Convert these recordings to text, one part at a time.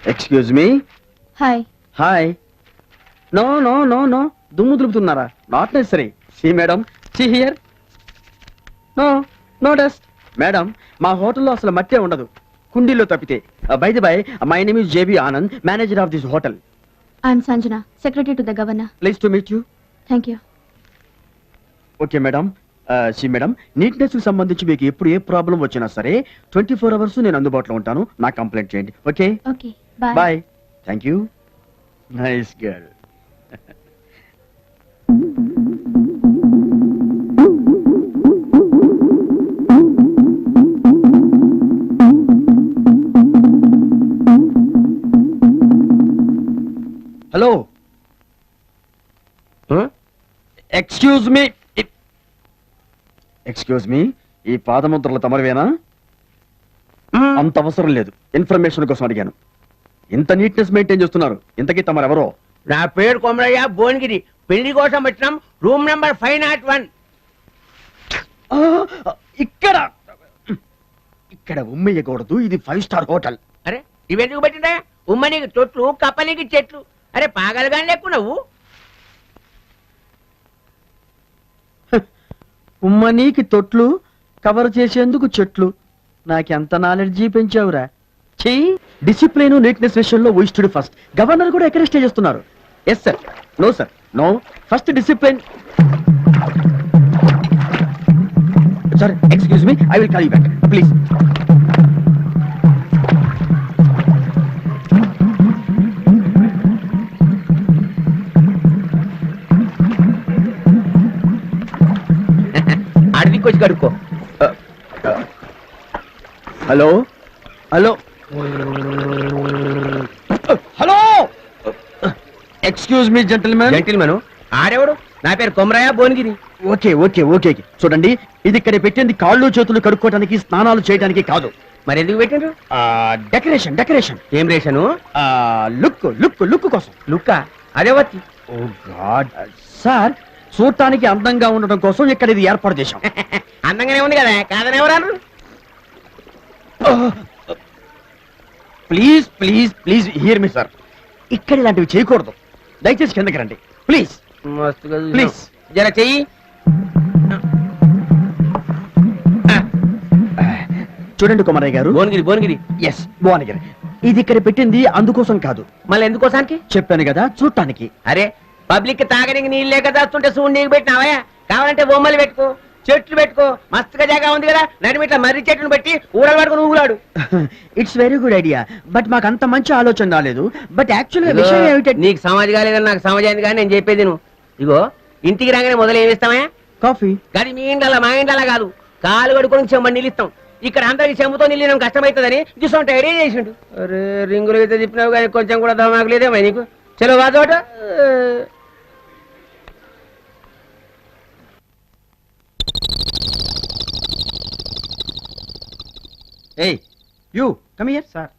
Excuse me. Hi. Hi. No no no no దుమ్ము దులుపుతున్నారా? Not necessary. See madam, see here. No no dust. Madam, మా హోటల్లో అసలు మట్టే ఉండదు, కుండీలో తప్పితే. By the by, my name is JB Anand, manager of this hotel. I'm Sanjana, secretary to the governor. Please to meet you. Thank you. Okay madam. See madam, neatness కి సంబంధించి మీకు ఎప్పుడు ఏ ప్రాబ్లం వచ్చినా సరే 24 అవర్స్ నేను అందుబాటులో ఉంటాను. నాకు కంప్లైంట్ చేయండి. Okay okay, bye. Bye. Thank you. Nice girl. Hello, excuse me. Excuse me, ఈ పాదముద్రలు తమరివేనా? అంత అవసరం లేదు, ఇన్ఫర్మేషన్ కోసం అడిగాను. ఇంత నీట్నెస్ మెయింటైన్ చేస్తున్నారు, ఇంతకీ తమరెవరో? నా పేరు కొమరయ్య, భువనగిరి. పెళ్లి కోసం వచ్చినాం. Room number 501. ఇక్కడ ఇక్కడ ఉమ్మేయకూడదు, ఇది 5 స్టార్ హోటల్. అరే ఇవెందుకు పెట్టిందా? ఉమ్మనికి తొట్లు, కప్పనికి చెట్లు. అరే పాగలుగానే లేకు నువ్వు. ఉమ్మనీకి తొట్లు, కవర్ చేసేందుకు చెట్లు. నాకెంత నాలెడ్జీ పెంచావురా. చెయ్యి. డిసిప్లిన్, నీట్నెస్ విషయంలో వీ స్టడీ ఫస్ట్. గవర్నర్ కూడా ఎంకరేజ్ చేస్తున్నారు. Yes sir. No sir, no. First discipline. Sir excuse me, I will call you back please. అడవికి వచ్చి కడుక్కో. Hello hello hello. Excuse me gentlemen. Gentlemen ఆడెవడు? నా పేరు Komaraiah, Bhuvanagiri. Okay okay okay. చూడండి, ఇది ఇక్కడ పెట్టింది కాళ్ళు చేతులు కడుక్కోవడానికి, స్నానాలు చేయడానికి కాదు. మరి ఎందుకు పెట్టిండ్రు? Decoration decoration. ఏం రేషను? లుక్ లుక్ లుక్ కోసం. లుక్క? అదే వచ్చి. ఓ గాడ్. సార్, చూడటానికి అందంగా ఉండటం కోసం ఇక్కడ ఇది ఏర్పాటు చేశాం. అందంగానే ఉంది కదా, కాదని ఎవరు? Please please please here me sir. ఇక్కడ ఇలాంటివి చేయకూడదు. దయచేసి కిందకి రండి ప్లీజ్. మస్తుగా ప్లీజ్. జర చెయ్యి. చూడండి కుమారయ్య గారు. భువనగిరి, భువనగిరి. ఎస్, భువనగిరి. ఇది ఇక్కడ పెట్టింది అందుకోసం కాదు. మళ్ళీ ఎందుకోసానికి? చెప్పాను కదా, చూడటానికి. అరే పబ్లిక్ తాగడానికి నీళ్ళు లేక దాస్తుంటే సూడు నీకు పెట్టినావా? కావాలంటే బొమ్మలు పెట్టుకో, చెట్లు పెట్టుకో, మస్తుగా జాగా ఉంది కదా. నడిమిట్లా మర్రి చెట్టును పెట్టి ఊడలు పట్టుకుని ఊగులాడు. It's very good idea, but మాకు అంత మంచి ఆలోచన రాలేదు. బట్ యాక్చువల్గా విషయం ఏమిటంటే, నీకు సమాజ్ కాలేదని నాకు సమాజ్ అయింది కానీ నేను చెప్పేది నువ్వు. ఇగో ఇంటికి రాగానే మొదలు ఏమిస్తామా? కాఫీ. కానీ మీ ఇంట్లో మా ఇంట్లో కాదు, కాలు కడుకొని చెమ్మని నిలుస్తాం. ఇక్కడ అందరికి చెంబుతో నిలియడం కష్టమవుతుందని చూసుకుంటే ఐడియా చేసిండు. అరే రింగులు అయితే చెప్పినావు కానీ కొంచెం కూడా దమాకు లేదేమా నీకు? చలో వాజోట. ఏయ్ యూ కమ్ హియర్. సార్,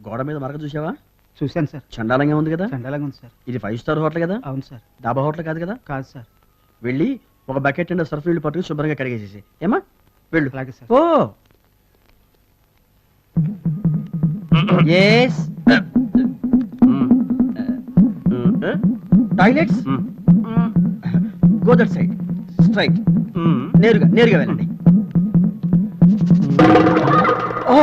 గోడ మీద మరక చూసావా? చూశాను సార్. చండాలంగా ఉంది కదా. చండాలంగా ఉంది సార్. ఇది 5 స్టార్ హోటల్ కదా. అవును సార్. డాబా హోటల్ కాదు కదా. కాదు సార్. వెళ్ళి ఒక బకెట్ అండ్ సర్ఫ్ నీళ్ళు పట్టుకుని శుభ్రంగా కడిగేసేసి ఏమా వెళ్ళు. అలాగే sir. Oh yes. Toilets go that side straight. నేరుగా నేరుగా వెళ్ళండి. ఓ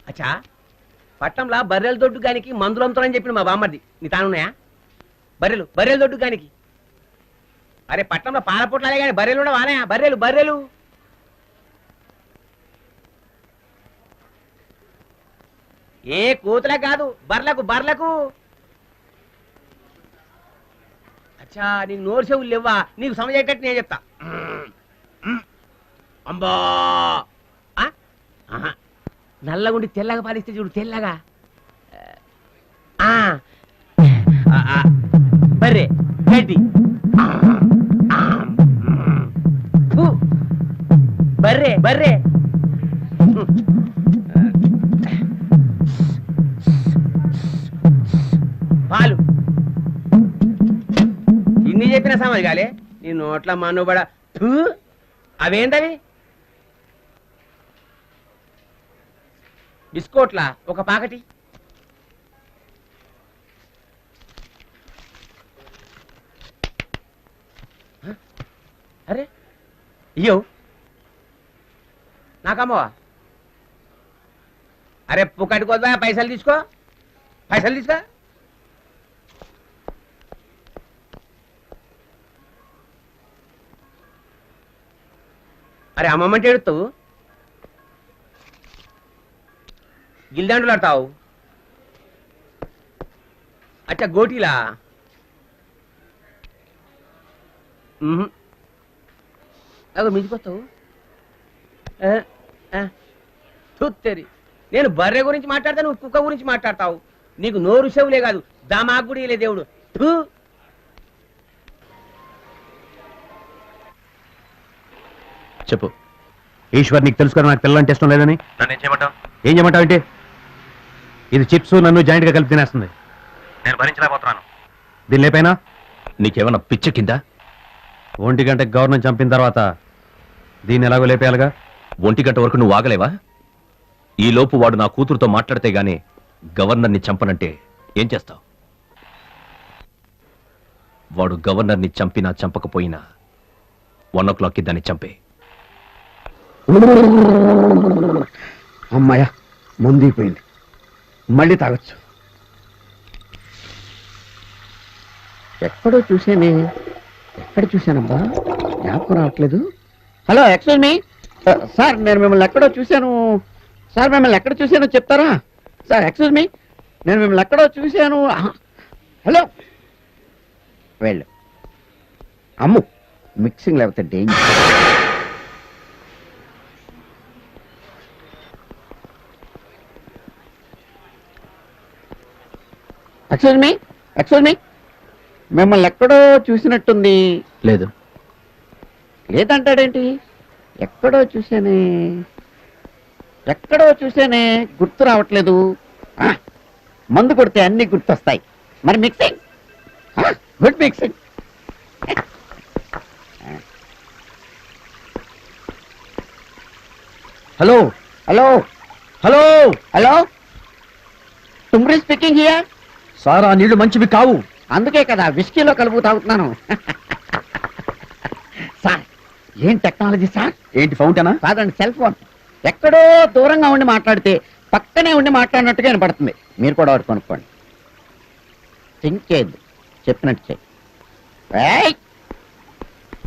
అచ్చా, పట్నంలో బర్రెల దొడ్డు గానికి మందులు అమ్ముతారని చెప్పిన మా బామ్మర్ది. నీ తానున్నాయా? బర్రెల దొడ్డు గానికి. అరే పట్నంలో పాలపొట్లాలే కానీ బర్రెలు కూడా వానాయా? బర్రెలు ఏ కూతులే కాదు, బర్లకు. అచ్చా, నీకు నోరు చెవులు లేవా? నీకు సమజేటట్టు నేను చెప్తా. అంబా నల్లగుండి తెల్లగా పాలిస్తే చూడు, తెల్లగా. బర్రె గడ్డి. బర్రె పాలు. ఇన్ని చెప్పిన సమాజ్ కాలే నీ నోట్ల మనుబడ థూ. అవేంటవి బిస్కోట్లా ఒక పాకటి అరే అయ్యో నాకమ్మవా అరే పుక్కటికోదా పైసలు తీసుకో అరే అమ్మమ్మంటే ఎడుతావు గిల్దండులు ఆడతావు అచ్చా గోటీలా అగో మించిపోతావు చూత్తేరి నేను బర్రె గురించి మాట్లాడతా నువ్వు కుక్క గురించి మాట్లాడతావు నీకు నోరు చెవులే కాదు దామాకు కూడా ఇలే దేవుడు థూ. చెప్పు ఈశ్వర్, నీకు తెలుసు కదా నాకు పిల్లలంటే ఇష్టం లేదని. నన్ను ఏం చేయమంటావు? ఏం చేయమంటావు అంటే ఇది చిప్స్ నన్ను జాయింట్గా కలిపి తినేస్తుంది. నేను భరించలేకపోతున్నాను. దీని లేపైనా నీకేమన్నా పిచ్చె కింద? 1 గంటకి గవర్నమెంట్ చంపిన తర్వాత దీన్ని ఎలాగో లేపేయాలిగా. 1 గంట వరకు నువ్వు ఆగలేవా? ఈ లోపు వాడు నా కూతురుతో మాట్లాడితే గానీ గవర్నర్ని చంపనంటే ఏం చేస్తావు? వాడు గవర్నర్ని చంపినా చంపకపోయినా 1 o'clockకి దాన్ని చంపే. అమ్మాయ ముందిపోయింది, మళ్ళీ తాగొచ్చు. ఎక్కడో చూశానబ్బా, జ్ఞాపకం రావట్లేదు. హలో, ఎక్స్క్యూజ్ మీ సార్, నేను మిమ్మల్ని ఎక్కడో చూశాను సార్. మిమ్మల్ని ఎక్కడ చూశానో చెప్తారా సార్? ఎక్స్క్యూజ్ మీ, నేను మిమ్మల్ని ఎక్కడో చూశాను. హలో, వెళ్ళు. అమ్ము, మిక్సింగ్ లేకపోతే డేంజర్. ఎక్స్క్యూజ్ మీ, మిమ్మల్ని ఎక్కడో చూసినట్టుంది. లేదు. లేదంటాడేంటి? ఎక్కడో చూసానే, గుర్తు రావట్లేదు. మందు కొడితే అన్ని గుర్తొస్తాయి. మరి mixing, good mixing. Hello hello hello hello, Thumri speaking here. Sir, ఆ నీళ్లు మంచివి కావు. అందుకే కదా విస్కీలో కలుపు తాగుతున్నాను. సార్, ఏం టెక్నాలజీ సార్? ఏంటి ఫౌంటైనా? కాదండి, సెల్ ఫోన్. ఎక్కడో దూరంగా ఉండి మాట్లాడితే పక్కనే ఉండి మాట్లాడినట్టుగా వినపడుతుంది. మీరు కూడా ఒకటి కొనుక్కోండి. థింక్ చేయద్దు, చెప్పినట్టు చేయి.